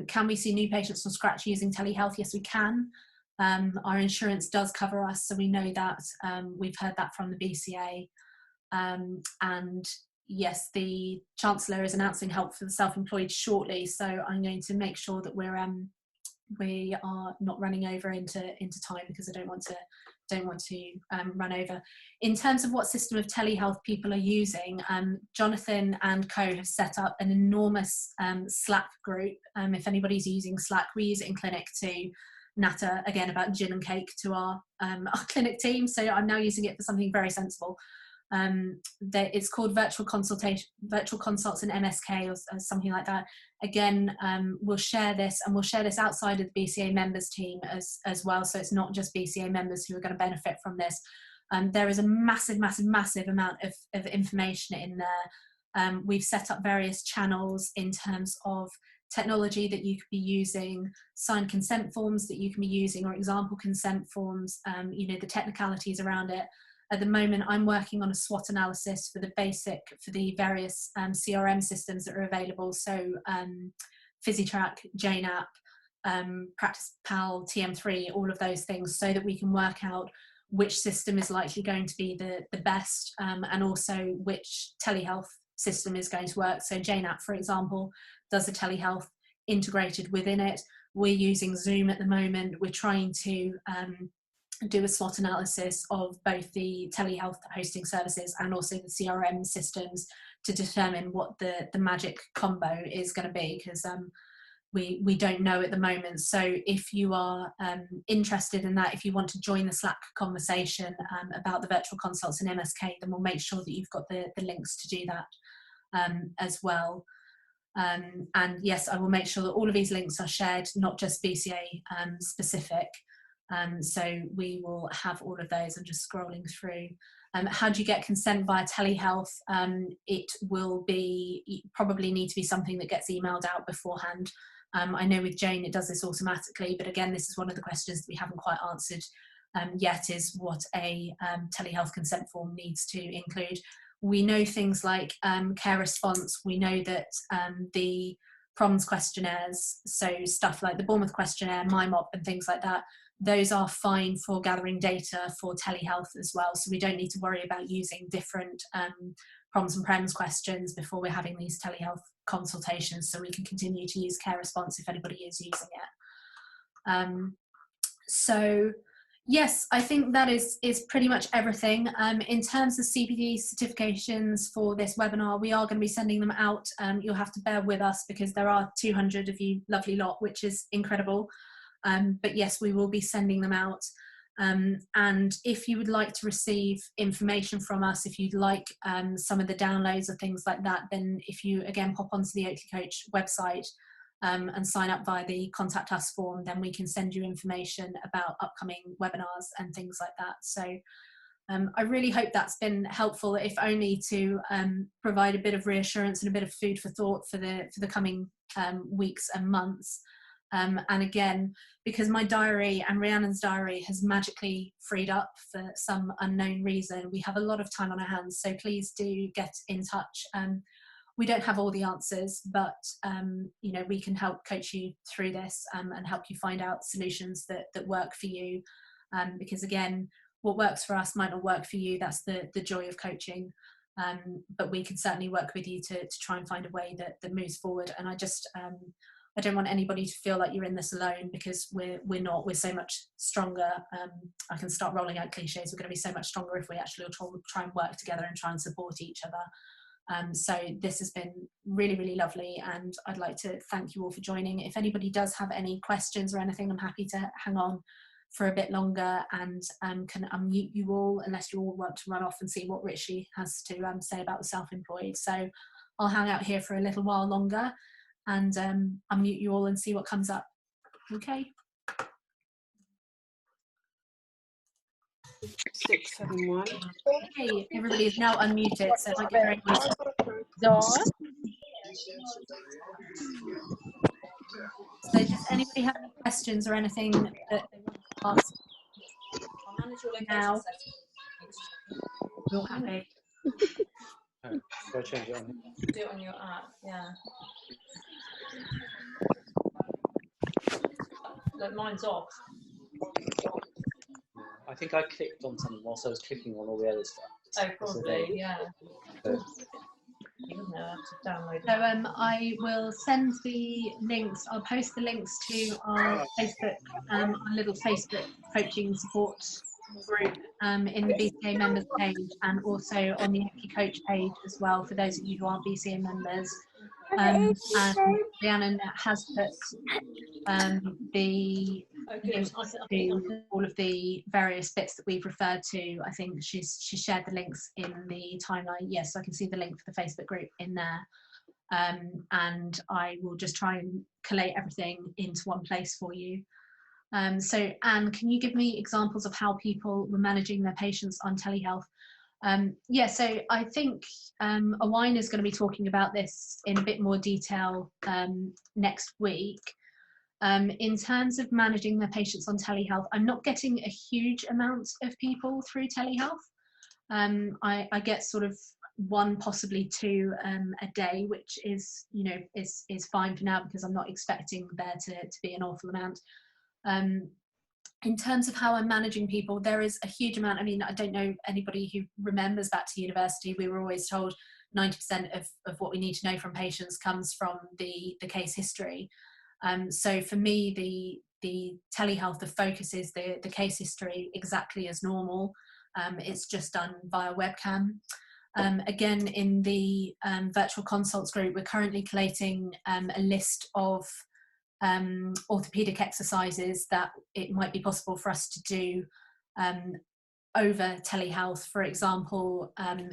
Can we see new patients from scratch using telehealth? Yes, we can. Our insurance does cover us, so we know that. We've heard that from the BCA. And yes, the Chancellor is announcing help for the self-employed shortly, so I'm going to make sure that we are not running over into time, because I don't want to run over. In terms of what system of telehealth people are using, Jonathan and co have set up an enormous Slack group. If anybody's using Slack, we use it in clinic to natter again about gin and cake to our clinic team, so I'm now using it for something very sensible. It's called virtual consults in MSK or something like that. Again, we'll share this, and we'll share this outside of the BCA members team as well, so it's not just BCA members who are going to benefit from this. There is a massive amount of information in there. We've set up various channels in terms of technology that you could be using, signed consent forms that you can be using, or example consent forms, the technicalities around it. At the moment, I'm working on a SWOT analysis for the various CRM systems that are available. So PhysiTrack, JNAP, Practice Pal, TM3, all of those things, so that we can work out which system is likely going to be the best, and also which telehealth system is going to work. So JNAP, for example, does the telehealth integrated within it. We're using Zoom at the moment. We're trying to do a SWOT analysis of both the telehealth hosting services and also the CRM systems to determine what the magic combo is going to be, because we don't know at the moment. So if you are interested in that, if you want to join the Slack conversation about the virtual consults in MSK, then we'll make sure that you've got the links to do that as well. And yes, I will make sure that all of these links are shared, not just BCA specific. So we will have all of those. I'm just scrolling through. How do you get consent via telehealth? It will be, probably need to be something that gets emailed out beforehand. I know with Jane it does this automatically, but again, this is one of the questions that we haven't quite answered yet, is what a telehealth consent form needs to include. We know things like care response. We know that the PROMS questionnaires, so stuff like the Bournemouth questionnaire, MyMop and things like that, those are fine for gathering data for telehealth as well. So we don't need to worry about using different PROMS and PREMS questions before we're having these telehealth consultations, so we can continue to use care response if anybody is using it. So yes, I think that is pretty much everything. In terms of CPD certifications for this webinar, we are going to be sending them out. You'll have to bear with us because there are 200 of you lovely lot, which is incredible. But yes, we will be sending them out. And if you would like to receive information from us, if you'd like some of the downloads or things like that, then if you again pop onto the Oakley Coach website and sign up via the contact us form, then we can send you information about upcoming webinars and things like that. So I really hope that's been helpful, if only to provide a bit of reassurance and a bit of food for thought for the coming weeks and months. And again, because my diary and Rhiannon's diary has magically freed up for some unknown reason, we have a lot of time on our hands, so please do get in touch. We don't have all the answers, but you know, we can help coach you through this and help you find out solutions that work for you. Because again, what works for us might not work for you. That's the joy of coaching. But we can certainly work with you to try and find a way that moves forward. And I just I don't want anybody to feel like you're in this alone, because we're not. We're so much stronger. I can start rolling out cliches. We're going to be so much stronger if we actually try and work together and try and support each other. So this has been really, really lovely, and I'd like to thank you all for joining. If anybody does have any questions or anything, I'm happy to hang on for a bit longer and can unmute you all, unless you all want to run off and see what Richie has to say about the self-employed. So I'll hang out here for a little while longer and unmute you all and see what comes up. Okay. 671. Okay, everybody is now unmuted, so thank you very much. So does anybody have any questions or anything that they want to ask? I'll manage your location now. You're happy. Go change it on. Do it on your app, yeah. Look, mine's off. I think I clicked on something whilst I was clicking on all the other stuff. Oh, probably, yeah. So, You know, I have to download it. So I will send the links. I'll post the links to our Facebook, our little Facebook coaching support group in the BCA members page, and also on the Oakley Coach page as well for those of you who aren't BCA members. And Rhiannon has put the links to all of the various bits that we've referred to. I think she shared the links in the timeline. Yes, I can see the link for the Facebook group in there. And I will just try and collate everything into one place for you. So Anne, can you give me examples of how people were managing their patients on telehealth? Yeah, so I think Owain is going to be talking about this in a bit more detail next week. In terms of managing their patients on telehealth, I'm not getting a huge amount of people through telehealth. I get sort of one, possibly two a day, which is, you know, is fine for now, because I'm not expecting there to be an awful amount. In terms of how I'm managing people, there is a huge amount. I mean, I don't know anybody who remembers back to university. We were always told 90% of what we need to know from patients comes from the case history. So for me, the telehealth, the focus is the case history exactly as normal. It's just done via webcam. Again, in the virtual consults group, we're currently collating a list of orthopedic exercises that it might be possible for us to do over telehealth, for example,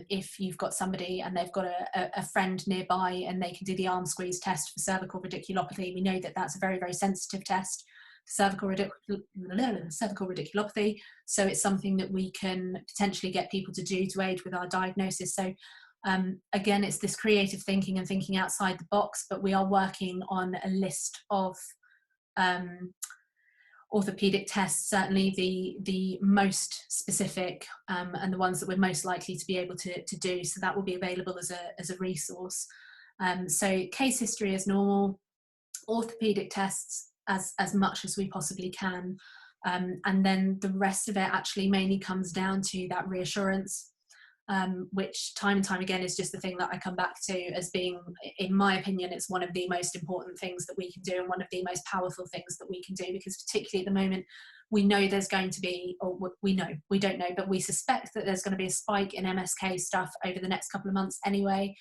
if you've got somebody and they've got a friend nearby and they can do the arm squeeze test for cervical radiculopathy, we know that that's a very, very sensitive test, cervical radiculopathy. So it's something that we can potentially get people to do to aid with our diagnosis. So again, it's this creative thinking and thinking outside the box, but we are working on a list of orthopedic tests, certainly the most specific and the ones that we're most likely to be able to do. So that will be available as a resource. So case history as normal, orthopedic tests as much as we possibly can. And then the rest of it actually mainly comes down to that reassurance, which time and time again is just the thing that I come back to as being, in my opinion, it's one of the most important things that we can do and one of the most powerful things that we can do, because particularly at the moment, we know there's going to be, or we don't know, but we suspect that there's going to be a spike in MSK stuff over the next couple of months anyway,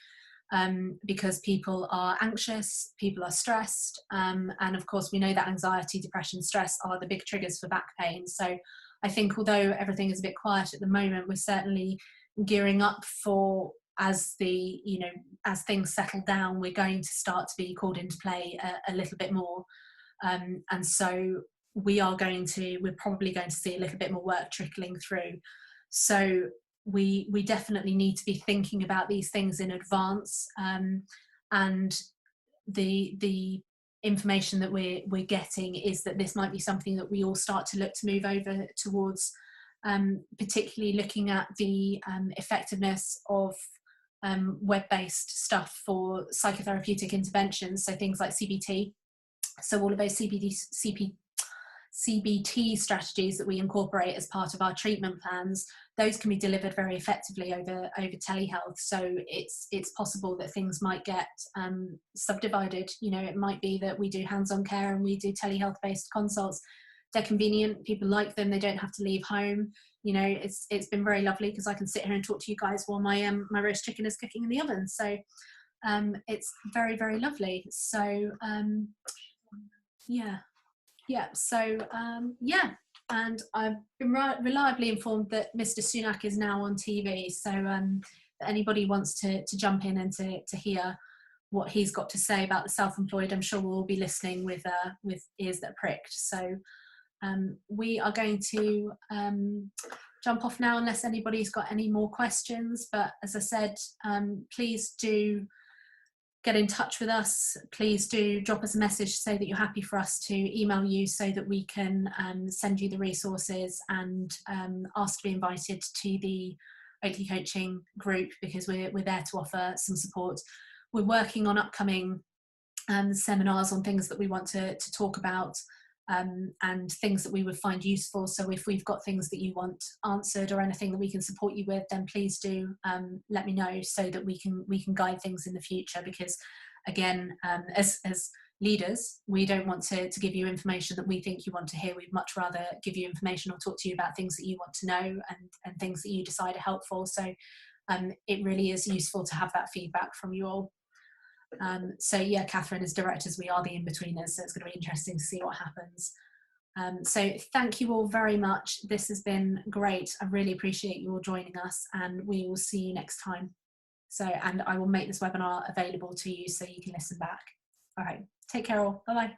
because people are anxious, people are stressed, and of course we know that anxiety, depression, stress are the big triggers for back pain. So I think although everything is a bit quiet at the moment, we're certainly gearing up for, as things settle down, we're going to start to be called into play a little bit more, and so we're probably going to see a little bit more work trickling through. So we definitely need to be thinking about these things in advance, and the information that we're getting is that this might be something that we all start to look to move over towards, particularly looking at the effectiveness of web-based stuff for psychotherapeutic interventions, so things like CBT. So all of those CBT strategies that we incorporate as part of our treatment plans, those can be delivered very effectively over telehealth. So it's possible that things might get subdivided. It might be that we do hands-on care and we do telehealth based consults. They're convenient, people like them, they don't have to leave home. It's been very lovely because I can sit here and talk to you guys while my roast chicken is cooking in the oven. So it's very, very lovely. So and I've been reliably informed that Mr. Sunak is now on TV, so if anybody wants to jump in and to hear what he's got to say about the self-employed, I'm sure we'll all be listening with ears that are pricked. So we are going to jump off now unless anybody's got any more questions, but as I said, please do get in touch with us. Please do drop us a message, say that you're happy for us to email you so that we can send you the resources, and ask to be invited to the Oakley coaching group, because we're there to offer some support. We're working on upcoming seminars on things that we want to talk about, and things that we would find useful. So if we've got things that you want answered or anything that we can support you with, then please do let me know so that we can guide things in the future. Because again, as leaders, we don't want to give you information that we think you want to hear. We'd much rather give you information or talk to you about things that you want to know, and things that you decide are helpful. So it really is useful to have that feedback from you all. So yeah, Catherine, as directors, we are the in-betweeners, so it's going to be interesting to see what happens. So thank you all very much. This has been great. I really appreciate you all joining us, and we will see you next time. So, and I will make this webinar available to you so you can listen back. All right, take care all. Bye-bye.